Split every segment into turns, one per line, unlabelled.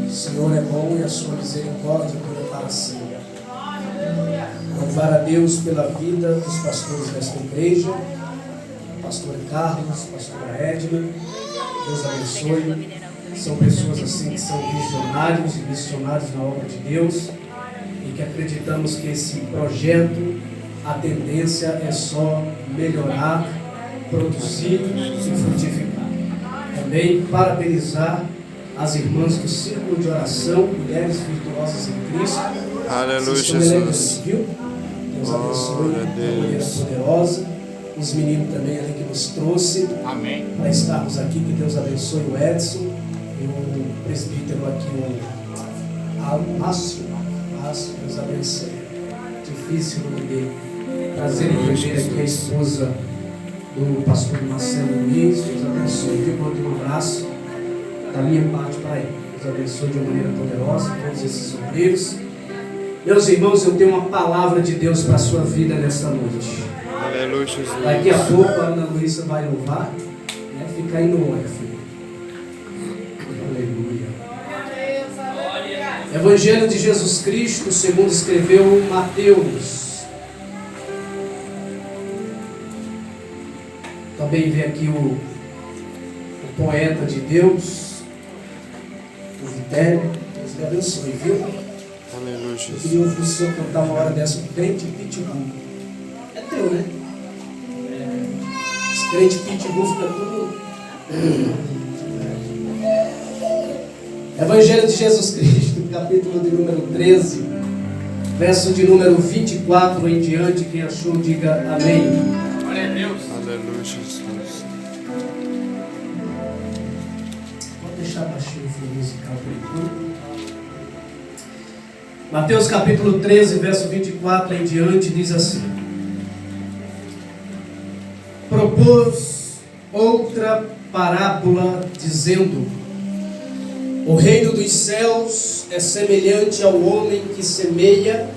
O Senhor é bom e a sua misericórdia dura para sempre. Louvar a Deus pela vida dos pastores desta igreja, pastor Carlos, pastora Edna. Deus abençoe. São pessoas assim que são visionários e missionários na obra de Deus e que acreditamos que esse projeto, a tendência é só melhorar, produzir e frutificar. Também parabenizar as irmãs do Círculo de Oração, Mulheres Virtuosas em Cristo.
Aleluia, Jesus.
Viu? Deus abençoe de maneira poderosa. Os meninos também ali que nos trouxe para estarmos aqui. Que Deus abençoe o Edson e o presbítero aqui, o Márcio. Deus abençoe. Difícil o nome dele. Prazer em rever aqui a esposa do pastor Marcelo Luiz. Deus abençoe. Viu? Mande um abraço da minha parte para ele. Deus abençoe de uma maneira poderosa todos esses obreiros. Meus irmãos, eu tenho uma palavra de Deus para a sua vida nesta noite.
Aleluia, Jesus.
Daqui a pouco a Ana Luísa vai louvar, né? Fica aí no olho, filho. Aleluia. Evangelho de Jesus Cristo, segundo escreveu Mateus. Também vem aqui o poeta de Deus, o Vitério. Deus lhe abençoe, viu?
Aleluia, Jesus.
Eu queria ouvir o senhor cantar uma hora dessa, o crente pitbull. É teu, né? Os crentes pitbull fica tudo. Evangelho de Jesus Cristo, capítulo de número 13, verso de número 24 em diante. Quem achou, diga amém.
Glória a Deus.
Aleluia, Jesus.
Pode deixar baixinho o fundo musical por enquanto. Mateus capítulo 13, verso 24 em diante, diz assim: propôs outra parábola, dizendo: o reino dos céus é semelhante ao homem que semeia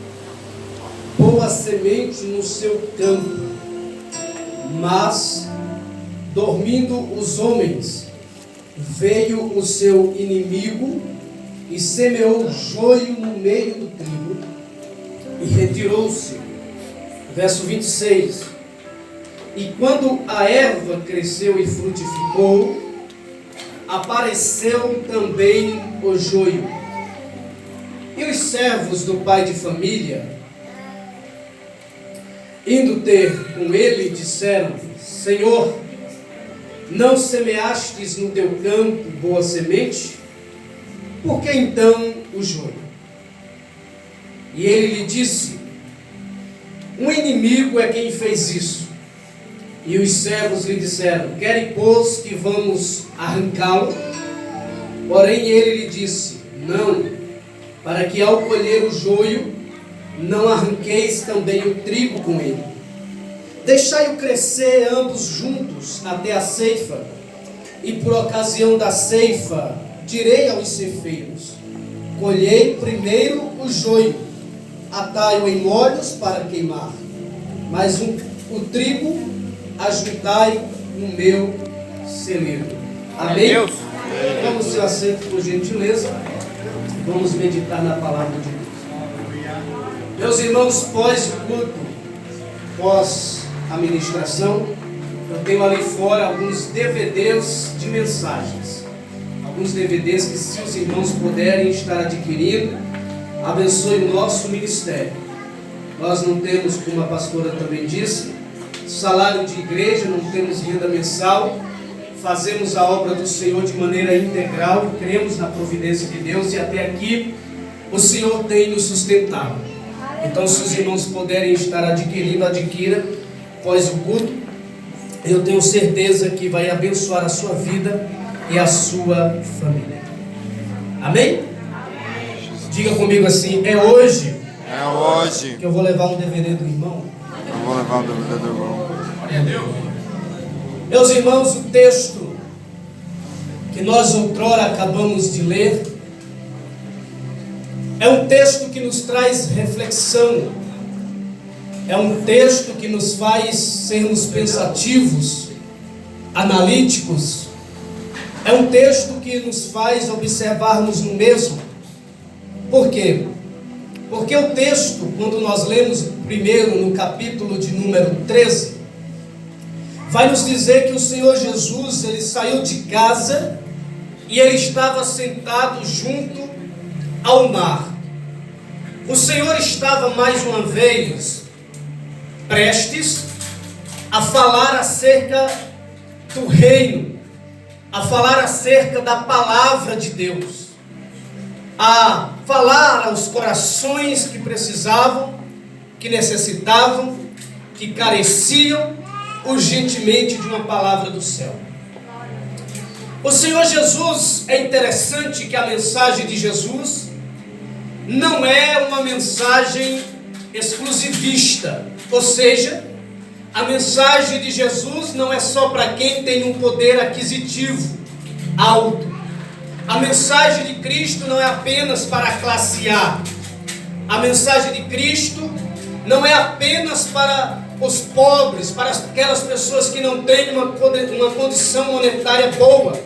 boa semente no seu campo. Mas, dormindo os homens, veio o seu inimigo e semeou joio no meio do trigo e retirou-se. Verso 26. E quando a erva cresceu e frutificou, apareceu também o joio. E os servos do pai de família, indo ter com ele, disseram: Senhor, não semeastes no teu campo boa semente? Por que então o joio? E ele lhe disse: um inimigo é quem fez isso. E os servos lhe disseram: querem, pois, que vamos arrancá-lo? Porém ele lhe disse: não, para que ao colher o joio, não arranqueis também o trigo com ele. Deixai-o crescer ambos juntos até a ceifa, e por ocasião da ceifa direi aos ceifeiros: colhei primeiro o joio, atai-o em molhos para queimar, mas o trigo ajuntai no meu celeiro. Amém? Vamos se assentar, por gentileza. Vamos meditar na palavra de Deus. Meus irmãos, pós o culto, pós a ministração, eu tenho ali fora alguns DVDs de mensagens. Alguns DVDs que, se os irmãos puderem estar adquirindo, abençoe o nosso ministério. Nós não temos, como a pastora também disse, salário de igreja, não temos renda mensal, fazemos a obra do Senhor de maneira integral, cremos na providência de Deus e até aqui o Senhor tem nos sustentado. Então, se os irmãos puderem estar adquirindo, adquira após o culto. Eu tenho certeza que vai abençoar a sua vida e a sua família. Amém? Diga comigo assim: é hoje que eu vou levar um DVD do irmão.
Eu vou levar um DVD do irmão.
Meus irmãos, o texto que nós outrora acabamos de ler é um texto que nos traz reflexão, é um texto que nos faz sermos pensativos, analíticos, É um texto que nos faz observarmos no mesmo. Por quê? Porque o texto, quando nós lemos primeiro no capítulo de número 13, vai nos dizer que o Senhor Jesus, ele saiu de casa e ele estava sentado junto ao mar. O Senhor estava mais uma vez prestes a falar acerca do reino, a falar acerca da palavra de Deus, a falar aos corações que precisavam, que necessitavam, que careciam urgentemente de uma palavra do céu. O Senhor Jesus, é interessante que a mensagem de Jesus não é uma mensagem exclusivista, ou seja, a mensagem de Jesus não é só para quem tem um poder aquisitivo alto. A mensagem de Cristo não é apenas para a classe A. A mensagem de Cristo não é apenas para os pobres, para aquelas pessoas que não têm uma condição monetária boa.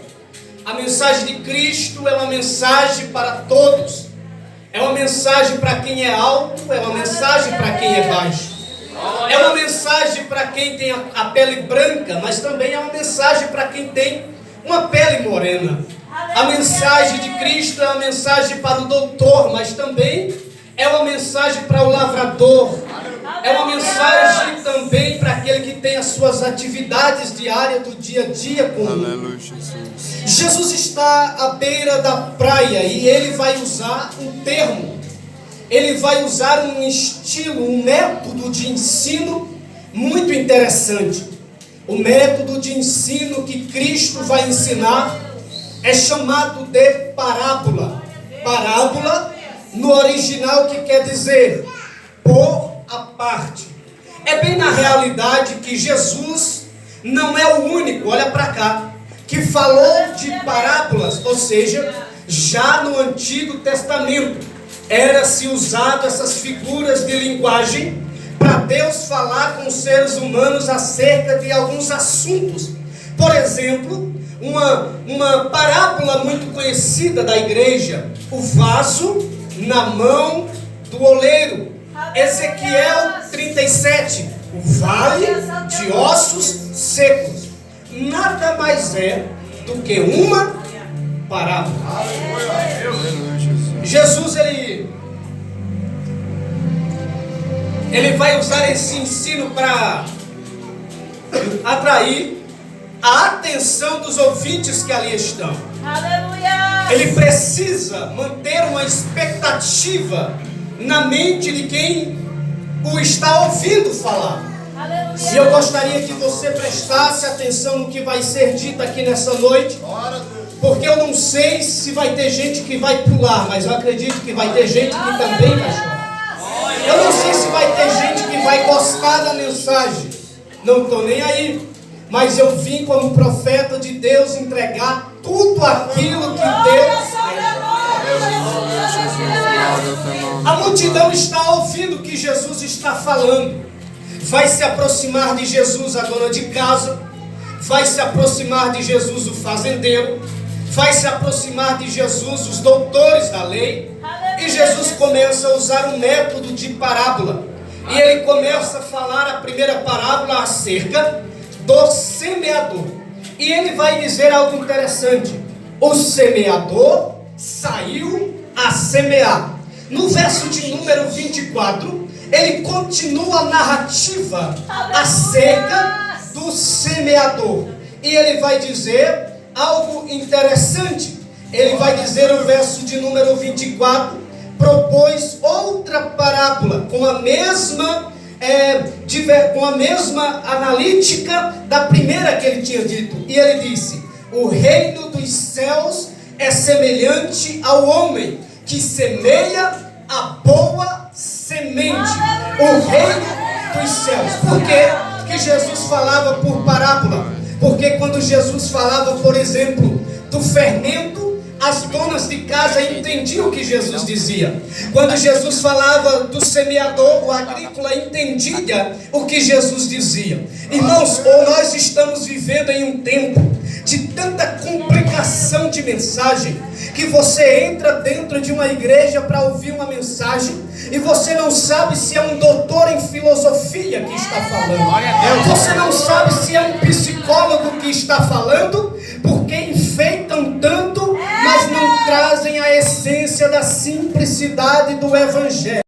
A mensagem de Cristo é uma mensagem para todos. É uma mensagem para quem é alto, é uma mensagem para quem é baixo. É uma mensagem para quem tem a pele branca, mas também é uma mensagem para quem tem uma pele morena. A mensagem de Cristo é uma mensagem para o doutor, mas também é uma mensagem para o lavrador. É uma mensagem também para aquele que tem as suas atividades diárias do dia a dia comum. Jesus está à beira da praia e ele vai usar um termo. Ele vai usar um estilo, um método de ensino muito interessante. O método de ensino que Cristo vai ensinar é chamado de parábola. Parábola, no original, que quer dizer por a parte. É bem na realidade que Jesus não é o único, olha para cá, que falou de parábolas, ou seja, já no Antigo Testamento era-se usado essas figuras de linguagem para Deus falar com os seres humanos acerca de alguns assuntos. Por exemplo, uma parábola muito conhecida da igreja, o vaso na mão do oleiro. Ezequiel 37, o vale de ossos secos. Nada mais é do que uma parábola. Jesus, ele vai usar esse ensino para atrair a atenção dos ouvintes que ali estão. Aleluia! Ele precisa manter uma expectativa na mente de quem o está ouvindo falar. Aleluia! E eu gostaria que você prestasse atenção no que vai ser dito aqui nessa noite, porque eu não sei se vai ter gente que vai pular, mas eu acredito que vai ter gente que também vai chorar. Eu não sei se vai ter gente que vai gostar da mensagem, não estou nem aí. Mas eu vim como profeta de Deus entregar tudo aquilo que Deus tem. A multidão está ouvindo o que Jesus está falando. Vai se aproximar de Jesus a dona de casa. Vai se aproximar de Jesus o fazendeiro. Vai se aproximar de Jesus os doutores da lei. E Jesus começa a usar um método de parábola. E ele começa a falar a primeira parábola acerca do semeador. E ele vai dizer algo interessante. O semeador saiu a semear. No verso de número 24, ele continua a narrativa acerca do semeador. E ele vai dizer algo interessante. Ele vai dizer no verso de número 24, propôs outra parábola com a mesma analítica da primeira que ele tinha dito. E ele disse: o reino dos céus é semelhante ao homem que semeia a boa semente. O reino dos céus. Por que Jesus falava por parábola? Porque quando Jesus falava, por exemplo, do fermento, as donas de casa entendiam o que Jesus dizia. Quando Jesus falava do semeador, o agrícola entendia o que Jesus dizia. Irmãos, ou nós estamos vivendo em um tempo de tanta complicação pregação de mensagem, que você entra dentro de uma igreja para ouvir uma mensagem e você não sabe se é um doutor em filosofia que está falando. Você não sabe se é um psicólogo que está falando, porque enfeitam tanto, mas não trazem a essência da simplicidade do Evangelho.